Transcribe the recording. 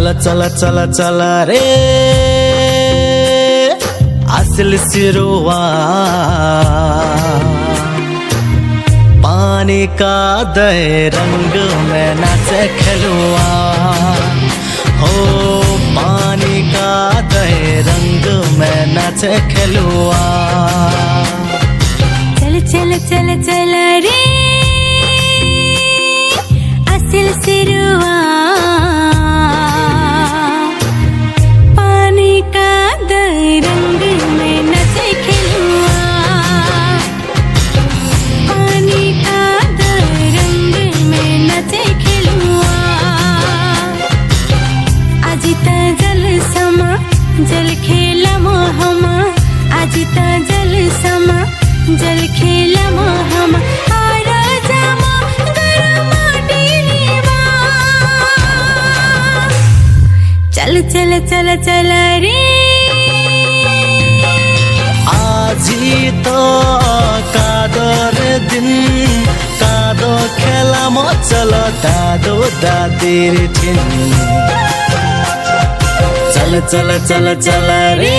चल चल चल चल रे असल सिरुआ पानी का दे रंग में नाचे खलुआ हो पानी का दे रंग में नाचे खलुआ चल चल चल चल रे असल सिरुआ पानी का दे रंग में नाचे खलुआ पानी का दे रंग में नाचे खलुआ अजिता जल समा जल खेला मोहमा अजिता जल समा जल खेला मोहमा आरा जामा गरमा डीलीवा चल चल चल चल रे आजी तो कादर दिन कादो खेला मो चलो दादो दादीर ठिन चल चल चल चल रे